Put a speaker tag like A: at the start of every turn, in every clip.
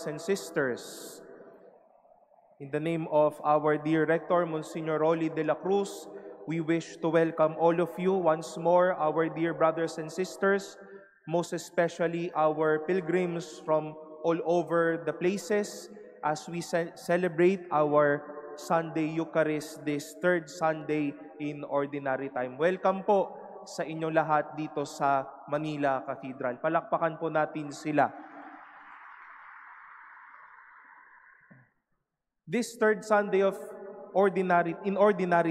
A: brothers and sisters, in the name of our dear Rector, Monsignor Rolly de la Cruz, we wish to welcome all of you once more, our dear brothers and sisters, most especially our pilgrims from all over the places as we celebrate our Sunday Eucharist this third Sunday in Ordinary Time. Welcome po sa inyong lahat dito sa Manila Cathedral. Palakpakan po natin sila. This third Sunday of Ordinary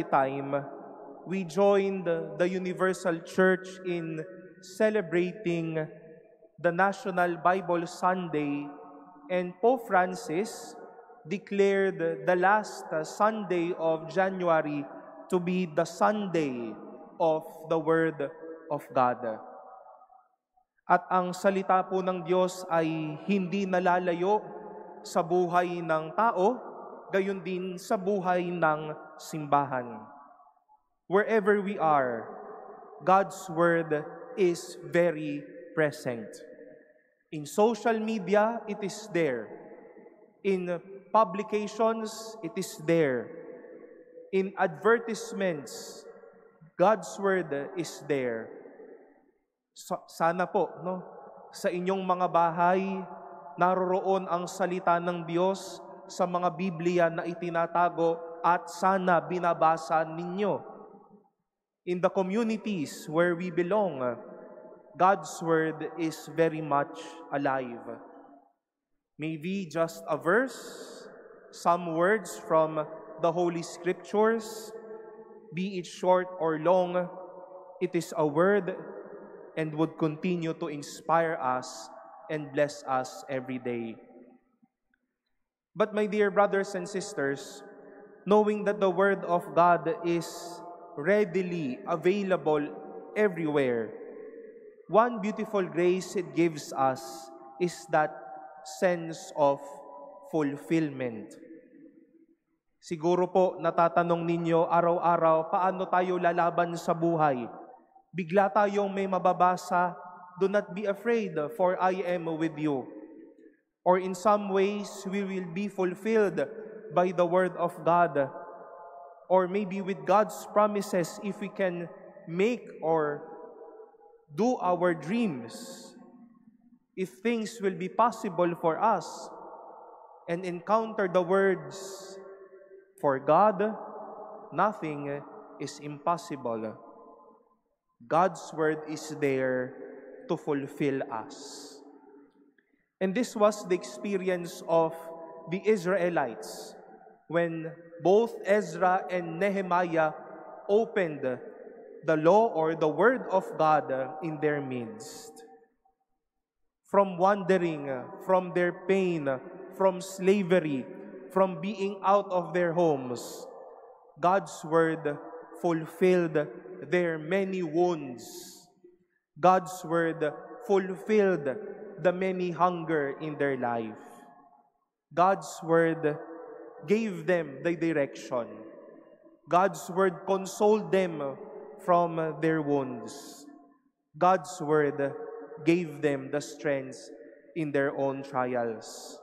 A: Time, we joined the Universal Church in celebrating the National Bible Sunday, and Pope Francis declared the last Sunday of January to be the Sunday of the Word of God. At ang salita po ng Diyos ay hindi nalalayo sa buhay ng tao, gayon din sa buhay ng simbahan. Wherever we are, God's Word is very present. In social media, it is there. In publications, it is there. In advertisements, God's Word is there. Sana po, sa inyong mga bahay, naroroon ang salita ng Diyos sa mga Biblia na itinatago at sana binabasa ninyo. In the communities where we belong, God's Word is very much alive. Maybe just a verse, some words from the Holy Scriptures, be it short or long, it is a word and would continue to inspire us and bless us every day. But my dear brothers and sisters, knowing that the Word of God is readily available everywhere, one beautiful grace it gives us is that sense of fulfillment. Siguro po natatanong ninyo araw-araw, paano tayo lalaban sa buhay? Bigla tayong may mababasa, do not be afraid, for I am with you. Or in some ways, we will be fulfilled by the Word of God. Or maybe with God's promises, if we can make or do our dreams, if things will be possible for us, and encounter the words, for God, nothing is impossible. God's Word is there to fulfill us. And this was the experience of the Israelites when both Ezra and Nehemiah opened the law or the Word of God in their midst. From wandering, from their pain, from slavery, from being out of their homes, God's Word fulfilled their many wounds. God's Word fulfilled the many hunger in their life. God's Word gave them the direction. God's Word consoled them from their wounds. God's Word gave them the strength in their own trials.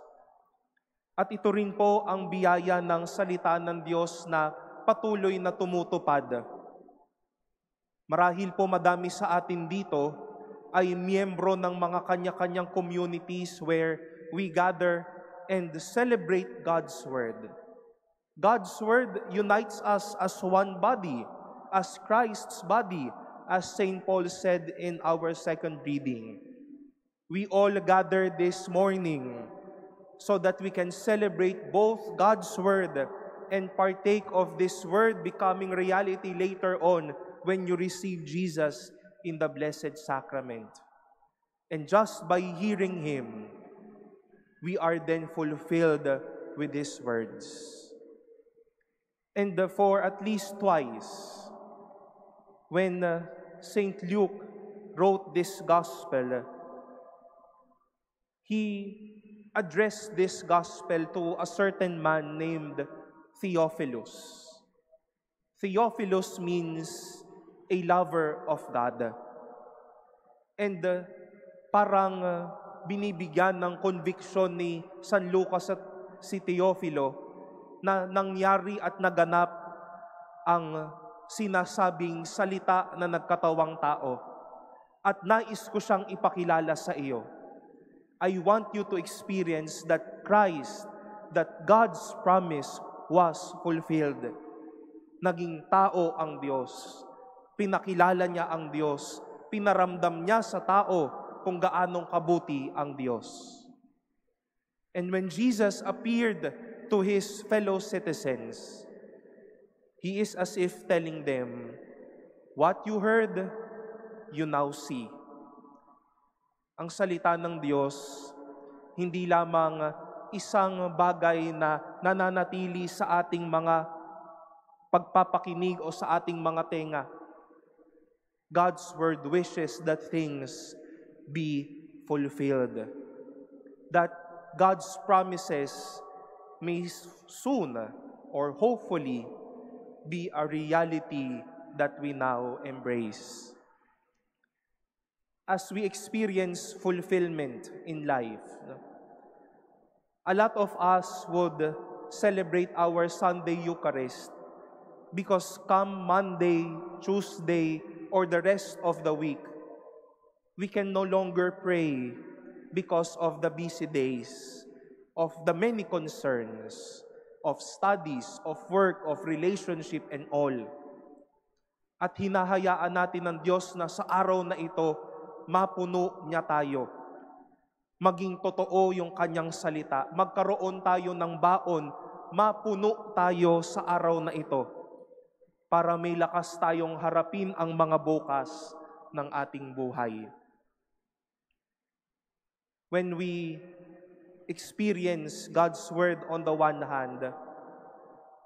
A: At ito rin po ang biyaya ng salita ng Diyos na patuloy na tumutupad. Marahil po madami sa atin dito ay miyembro ng mga kanya-kanyang communities where we gather and celebrate God's Word. God's Word unites us as one body, as Christ's body, as St. Paul said in our second reading. We all gather this morning so that we can celebrate both God's Word and partake of this Word becoming reality later on when you receive Jesus in the Blessed Sacrament. And just by hearing Him, we are then fulfilled with His words. And for at least twice, when St. Luke wrote this Gospel, he addressed this Gospel to a certain man named Theophilus. Theophilus means a lover of God. And parang binibigyan ng conviction ni San Lucas at si Teofilo na nangyari at naganap ang sinasabing salita na nagkatawang tao at nais ko siyang ipakilala sa iyo. I want you to experience that Christ, that God's promise was fulfilled. Naging tao ang Diyos. Pinakilala niya ang Diyos. Pinaramdam niya sa tao kung gaanong kabuti ang Diyos. And when Jesus appeared to His fellow citizens, He is as if telling them, what you heard, you now see. Ang salita ng Diyos, hindi lamang isang bagay na nananatili sa ating mga pagpapakinig o sa ating mga tenga. God's Word wishes that things be fulfilled. That God's promises may soon or hopefully be a reality that we now embrace. As we experience fulfillment in life, a lot of us would celebrate our Sunday Eucharist because come Monday, Tuesday, or the rest of the week, we can no longer pray because of the busy days, of the many concerns, of studies, of work, of relationship, and all. At hinahayaan natin ng Diyos na sa araw na ito, mapuno niya tayo. Maging totoo yung kanyang salita. Magkaroon tayo ng baon, mapuno tayo sa araw na ito para may lakas tayong harapin ang mga bukas ng ating buhay. When we experience God's Word on the one hand,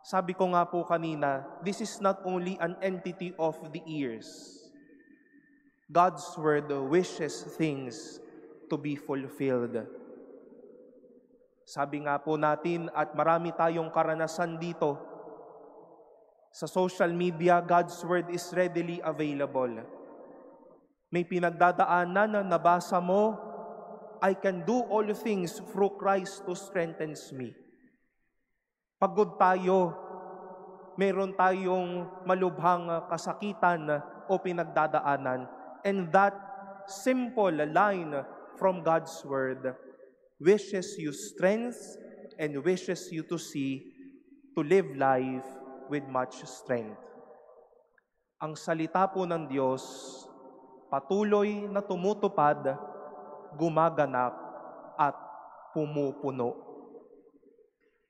A: sabi ko nga po kanina, this is not only an entity of the ears. God's Word wishes things to be fulfilled. Sabi nga po natin, at marami tayong karanasan dito, sa social media, God's Word is readily available. May pinagdadaanan na nabasa mo, I can do all things through Christ who strengthens me. Pagod tayo, meron tayong malubhang kasakitan o pinagdadaanan. And that simple line from God's Word wishes you strength and wishes you to see, to live life with much strength. Ang salita po ng Diyos, patuloy na tumutupad, gumaganap, at pumupuno.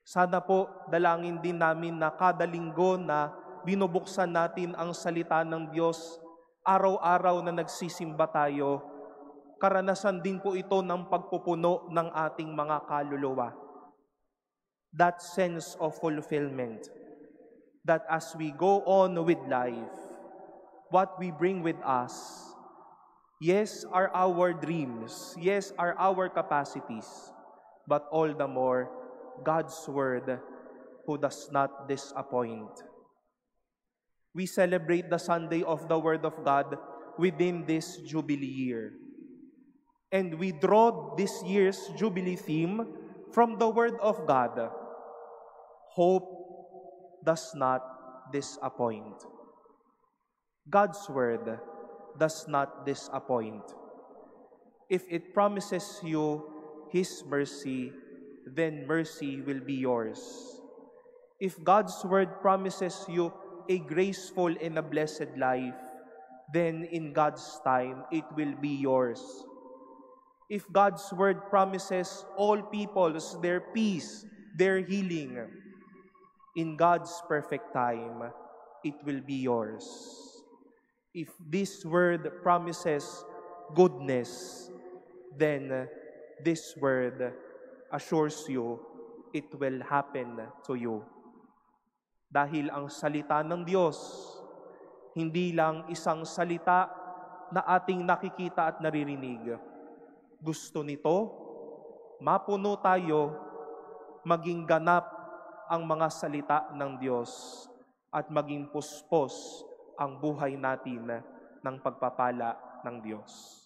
A: Sana po dalangin din namin na kada linggo na binubuksan natin ang salita ng Diyos, araw-araw na nagsisimba tayo, karanasan din po ito ng pagpupuno ng ating mga kaluluwa. That sense of fulfillment, that as we go on with life, what we bring with us, yes, are our dreams, yes, are our capacities, but all the more, God's Word who does not disappoint. We celebrate the Sunday of the Word of God within this Jubilee year. And we draw this year's Jubilee theme from the Word of God. Hope does not disappoint. God's Word does not disappoint. If it promises you His mercy, then mercy will be yours. If God's Word promises you a graceful and a blessed life, then in God's time, it will be yours. If God's Word promises all peoples their peace, their healing, in God's perfect time, it will be yours. If this Word promises goodness, then this Word assures you it will happen to you. Dahil ang salita ng Diyos, hindi lang isang salita na ating nakikita at naririnig. Gusto nito, mapuno tayo, maging ganap ang mga salita ng Diyos at maging puspos ang buhay natin ng pagpapala ng Diyos.